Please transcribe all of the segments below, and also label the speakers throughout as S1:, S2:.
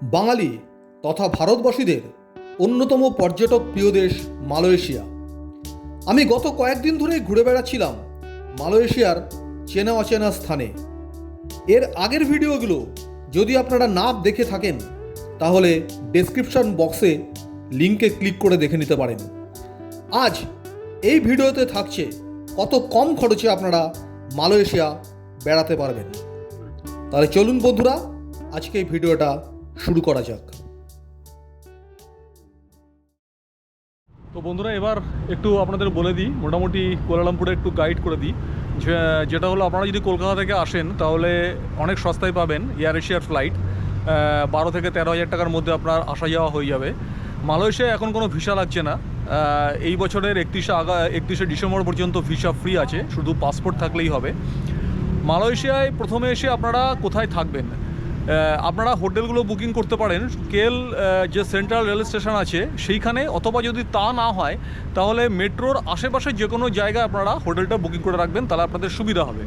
S1: বাঙালি তথা ভারতবাসীদের অন্যতম পর্যটক প্রিয় দেশ মালয়েশিয়া। আমি গত কয়েকদিন ধরেই ঘুরে বেড়াচ্ছিলাম মালয়েশিয়ার চেনা অচেনা স্থানে। এর আগের ভিডিওগুলো যদি আপনারা না দেখে থাকেন তাহলে ডেসক্রিপশন বক্সে লিঙ্কে ক্লিক করে দেখে নিতে পারেন। আজ এই ভিডিওতে থাকছে কত কম খরচে আপনারা মালয়েশিয়া বেড়াতে পারবেন। তাহলে চলুন বন্ধুরা, আজকে এই ভিডিওটা শুরু করা যাক।
S2: তো বন্ধুরা, এবার একটু আপনাদের বলে দিই, মোটামুটি কুয়ালালামপুরে একটু গাইড করে দিই। যেটা হলো, আপনারা যদি কলকাতা থেকে আসেন তাহলে অনেক সস্তায় পাবেন এয়ার এশিয়ার ফ্লাইট। 12 থেকে 13 হাজার টাকার মধ্যে আপনার আসা যাওয়া হয়ে যাবে। মালয়েশিয়ায় এখন কোনো ভিসা লাগছে না। এই বছরের 31শে ডিসেম্বর পর্যন্ত ভিসা ফ্রি আছে, শুধু পাসপোর্ট থাকলেই হবে। মালয়েশিয়ায় প্রথমে এসে আপনারা কোথায় থাকবেন, আপনারা হোটেলগুলো বুকিং করতে পারেন কেএল যে সেন্ট্রাল রেল স্টেশন আছে সেইখানে, অথবা যদি তা না হয় তাহলে মেট্রোর আশেপাশে যে কোনো জায়গায় আপনারা হোটেলটা বুকিং করে রাখবেন, তাহলে আপনাদের সুবিধা হবে।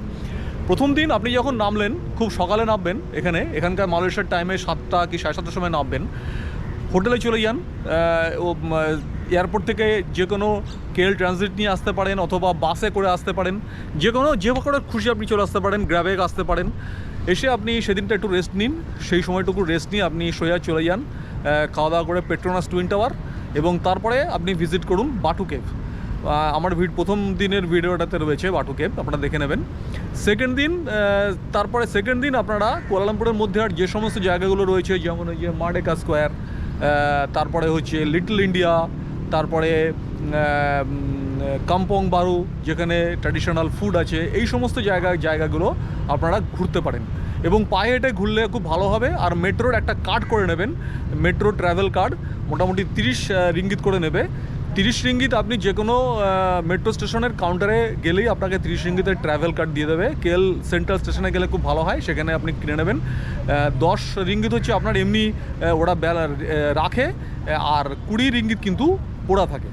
S2: প্রথম দিন আপনি যখন নামলেন, খুব সকালে নামবেন, এখানকার মালয়েশিয়ার টাইমে 7টা কি 7:30 সময় নামবেন। হোটেলে চলে যান। এয়ারপোর্ট থেকে যে কোনো কেএল ট্রানজিট নিয়ে আসতে পারেন, অথবা বাসে করে আসতে পারেন, যে কোনো খুশি আপনি চলে আসতে পারেন, গ্র্যাবে আসতে পারেন। এসে আপনি সেদিনটা একটু রেস্ট নিন, সেই সময়টুকু রেস্ট নিয়ে আপনি সোজা চলে যান খাওয়া দাওয়া করে পেট্রোনাস টুইন টাওয়ার, এবং তারপরে আপনি ভিজিট করুন বাটু কেভ। আমার প্রথম দিনের ভিডিওটাতে রয়েছে বাটু কেভ, আপনারা দেখে নেবেন। সেকেন্ড দিন আপনারা কুয়ালালামপুরের মধ্যে আর যে সমস্ত জায়গাগুলো রয়েছে, যেমন ওই যে মার্ডেকা স্কোয়ার, তারপরে হচ্ছে লিটল ইন্ডিয়া, তারপরে কাম্পং বারু যেখানে ট্র্যাডিশনাল ফুড আছে, এই সমস্ত জায়গাগুলো আপনারা ঘুরতে পারেন। এবং পায়ে হেঁটে ঘুরলে খুব ভালো হবে। আর মেট্রোর একটা কার্ড করে নেবেন, মেট্রো ট্রাভেল কার্ড, মোটামুটি 30 রিঙ্গিত করে নেবে। 30 রিঙ্গিত আপনি যে কোনো মেট্রো স্টেশনের কাউন্টারে গেলেই আপনাকে 30 রিঙ্গিতের ট্রাভেল কার্ড দিয়ে দেবে। কেএল সেন্ট্রাল স্টেশনে গেলে খুব ভালো হয়, সেখানে আপনি কিনে নেবেন। 10 রিঙ্গিত হচ্ছে আপনার এমনি ওরা রাখে, আর 20 রিঙ্গিত কিন্তু পোড়া থাকে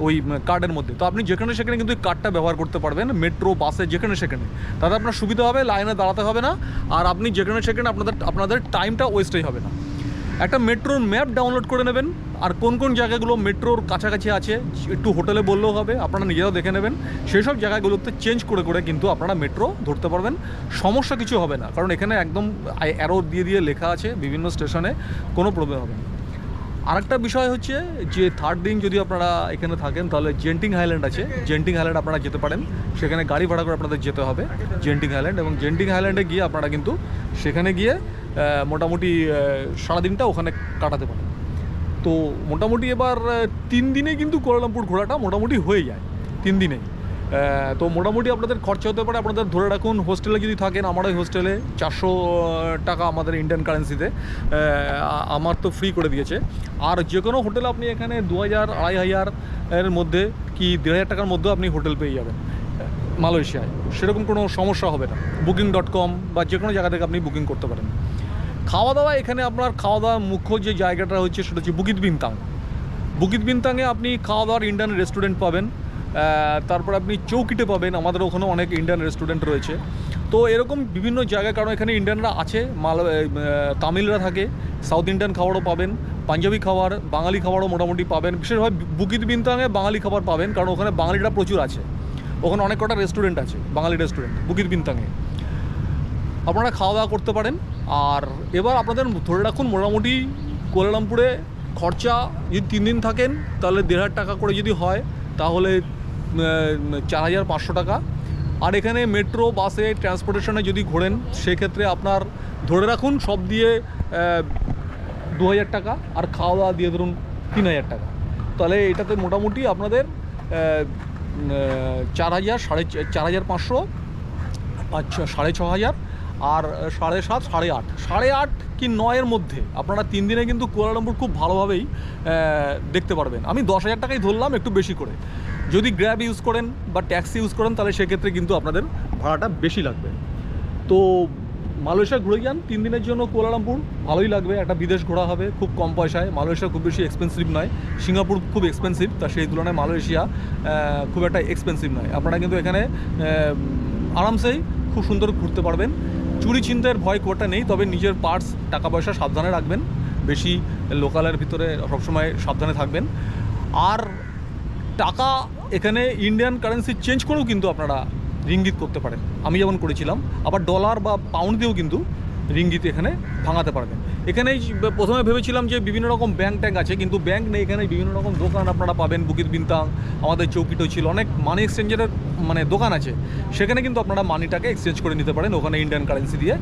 S2: ওই কার্ডের মধ্যে। তো আপনি যেখানে সেখানে কিন্তু কার্ডটা ব্যবহার করতে পারবেন, মেট্রো বাসে যেখানে সেখানে, তাতে আপনার সুবিধা হবে, লাইনে দাঁড়াতে হবে না, আর আপনি যেখানে সেখানে আপনাদের টাইমটা ওয়েস্টই হবে না। একটা মেট্রোর ম্যাপ ডাউনলোড করে নেবেন, আর কোন কোন জায়গাগুলো মেট্রোর কাছাকাছি আছে একটু হোটেলে বললেও হবে, আপনারা নিজেরাও দেখে নেবেন। সেই সব জায়গাগুলোতে চেঞ্জ করে কিন্তু আপনারা মেট্রো ধরতে পারবেন, সমস্যা কিছু হবে না, কারণ এখানে একদম অ্যারো দিয়ে লেখা আছে বিভিন্ন স্টেশনে, কোনো প্রবলেম হবে না। আরেকটা বিষয় হচ্ছে যে থার্ড দিন যদি আপনারা এখানে থাকেন তাহলে জেন্টিং হাইল্যান্ড আছে, জেন্টিং হাইল্যান্ড আপনারা যেতে পারেন। সেখানে গাড়ি ভাড়া করে আপনাদের যেতে হবে জেন্টিং হাইল্যান্ড, এবং জেন্টিং হাইল্যান্ডে গিয়ে আপনারা কিন্তু সেখানে গিয়ে মোটামুটি সারাদিনটা ওখানে কাটাতে পারেন। তো মোটামুটি এবার 3 দিনে কিন্তু কুয়ালালামপুর ঘোরাটা মোটামুটি হয়ে যায় 3 দিনে। তো মোটামুটি আপনাদের খরচা হতে পারে, আপনাদের ধরে রাখুন হোস্টেলে যদি থাকেন, আমার ওই হোস্টেলে 400 টাকা আমাদের ইন্ডিয়ান কারেন্সিতে, আমার তো ফ্রি করে দিয়েছে। আর যে কোনো হোটেল আপনি এখানে 2000, 2500 এর মধ্যে কি 1500 টাকার মধ্যেও আপনি হোটেল পেয়ে যাবেন মালয়েশিয়ায়, সেরকম কোনো সমস্যা হবে না। booking.com বা যে কোনো জায়গা থেকে আপনি বুকিং করতে পারেন। খাওয়া দাওয়া, এখানে আপনার খাওয়া দাওয়া মুখ্য যে জায়গাটা হচ্ছে সেটা হচ্ছে বুকিত বিনতাংয়ে আপনি খাওয়া দাওয়ার ইন্ডিয়ান রেস্টুরেন্ট পাবেন। তারপর আপনি চৌকিটে পাবেন, আমাদের ওখানে অনেক ইন্ডিয়ান রেস্টুরেন্ট রয়েছে। তো এরকম বিভিন্ন জায়গায়, কারণ এখানে ইন্ডিয়ানরা আছে, তামিলরা থাকে, সাউথ ইন্ডিয়ান খাবারও পাবেন, পাঞ্জাবি খাবার, বাঙালি খাবারও মোটামুটি পাবেন। বিশেষভাবে বুকিত বিনতাংয়ে বাঙালি খাবার পাবেন, কারণ ওখানে বাঙালিরা প্রচুর আছে, ওখানে অনেক কটা রেস্টুরেন্ট আছে, বাঙালি রেস্টুরেন্ট বুকিত বিনতাংয়ে আপনারা খাওয়া দাওয়া করতে পারেন। আর এবার আপনাদের ধরে রাখুন মোটামুটি কুয়ালালামপুরে খরচা যদি 3 দিন থাকেন তাহলে 1500 টাকা করে যদি হয় তাহলে 4500 টাকা। আর এখানে মেট্রো বাসে ট্রান্সপোর্টেশনে যদি ঘোরেন সেক্ষেত্রে আপনার ধরে রাখুন সব দিয়ে 2000 টাকা, আর খাওয়া দাওয়া দিয়ে ধরুন 3000 টাকা। তাহলে এটাতে মোটামুটি আপনাদের 4000, 4500, আচ্ছা 6500, আর 7.5, 8.5 কি 9-এর মধ্যে আপনারা 3 দিনে কিন্তু কুয়ালালামপুর খুব ভালোভাবেই দেখতে পারবেন। আমি 10,000 টাকাই ধরলাম, একটু বেশি করে। যদি গ্র্যাব ইউজ করেন বা ট্যাক্সি ইউজ করেন তাহলে সেক্ষেত্রে কিন্তু আপনাদের ভাড়াটা বেশি লাগবে। তো মালয়েশিয়া ঘুরে যান 3 দিনের জন্য কুয়ালালামপুর, ভালোই লাগবে, একটা বিদেশ ঘোরা হবে খুব কম পয়সায়। মালয়েশিয়া খুব বেশি এক্সপেন্সিভ নয়, সিঙ্গাপুর খুব এক্সপেন্সিভ, তা সেই তুলনায় মালয়েশিয়া খুব একটা এক্সপেন্সিভ নয়। আপনারা কিন্তু এখানে আরামসেই খুব সুন্দর ঘুরতে পারবেন। চুরি ছিনতাইয়ের ভয় কোটা নেই, তবে নিজের পার্স টাকা পয়সা সাবধানে রাখবেন। বেশি লোকালের ভিতরে সবসময় সাবধানে থাকবেন। আর টাকা এখানে ইন্ডিয়ান কারেন্সি চেঞ্জ করেও কিন্তু আপনারা রিঙ্গিত করতে পারেন, আমি যেমন করেছিলাম। আবার ডলার বা পাউন্ড দিয়েও কিন্তু রিঙ্গিত এখানে ভাঙাতে পারবেন। এখানেই প্রথমে ভেবেছিলাম যে বিভিন্ন রকম ব্যাংক ট্যাঙ্ক আছে, কিন্তু ব্যাংক নেই এখানে। বিভিন্ন রকম দোকান আপনারা পাবেন, বুকিত বিনতাং, আমাদের চৌকিটো ছিল, অনেক মানি এক্সচেঞ্জের মানে দোকান আছে, সেখানে কিন্তু আপনারা মানিটাকে এক্সচেঞ্জ করে নিতে পারেন ওখানে ইন্ডিয়ান কারেন্সি দিয়ে।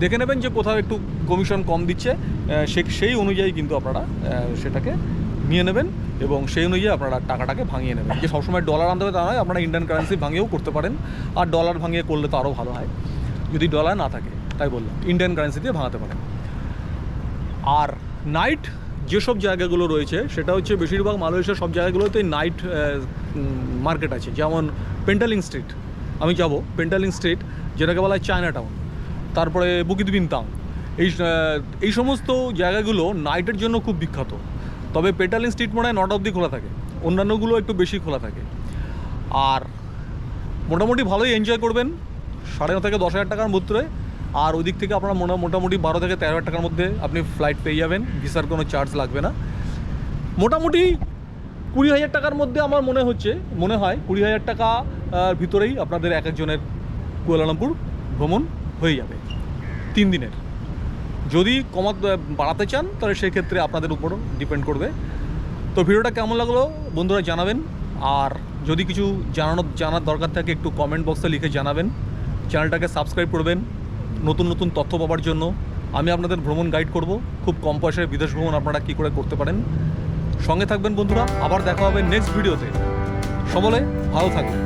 S2: দেখে নেবেন যে কোথাও একটু কমিশন কম দিচ্ছে, সেই অনুযায়ী কিন্তু আপনারা সেটাকে নিয়ে নেবেন এবং সেই অনুযায়ী আপনারা টাকাটাকে ভাঙিয়ে নেবেন। যে সবসময় ডলার আনতে হবে তা নয়, আপনারা ইন্ডিয়ান কারেন্সি ভাঙিয়েও করতে পারেন। আর ডলার ভাঙিয়ে করলে তো আরও ভালো হয়, যদি ডলার না থাকে, তাই বললাম ইন্ডিয়ান কারেন্সি দিয়ে ভাঙাতে পারেন। আর নাইট যেসব জায়গাগুলো রয়েছে সেটা হচ্ছে বেশিরভাগ মালয়েশিয়ার সব জায়গাগুলোতে নাইট মার্কেট আছে। যেমন পেন্টালিং স্ট্রিট, আমি যাব পেন্টালিং স্ট্রিট, যেটাকে বলা হয় চায়না টাউন, তারপরে বুকিত বিনতাং, এই সমস্ত জায়গাগুলো নাইটের জন্য খুব বিখ্যাত। তবে পেন্টালিং স্ট্রিট মনে হয় 9টা অবধি খোলা থাকে, অন্যান্যগুলো একটু বেশি খোলা থাকে। আর মোটামুটি ভালোই এনজয় করবেন 9.5 থেকে 10,000 টাকার মধ্যে। আর ওই দিক থেকে আপনারা মোটামুটি 12 থেকে 13,000 টাকার মধ্যে আপনি ফ্লাইট পেয়ে যাবেন, ভিসার কোনো চার্জ লাগবে না। মোটামুটি 20,000 টাকার মধ্যে আমার মনে হয় 20,000 টাকা ভিতরেই আপনাদের এক একজনের কুয়ালালামপুর ভ্রমণ হয়ে যাবে 3 দিনের। যদি বাড়াতে চান তাহলে সেক্ষেত্রে আপনাদের উপরও ডিপেন্ড করবে। তো ভিডিওটা কেমন লাগলো বন্ধুরা জানাবেন। আর যদি কিছু জানার দরকার থাকে একটু কমেন্ট বক্সে লিখে জানাবেন। চ্যানেলটাকে সাবস্ক্রাইব করবেন নতুন নতুন তথ্য পাওয়ার জন্য। আমি আপনাদের ভ্রমণ গাইড করব, খুব কম পয়সায় বিদেশ ভ্রমণ আপনারা কী করে করতে পারেন। সঙ্গে থাকবেন বন্ধুরা, আবার দেখা হবে নেক্সট ভিডিওতে। সকলে ভালো থাকবেন।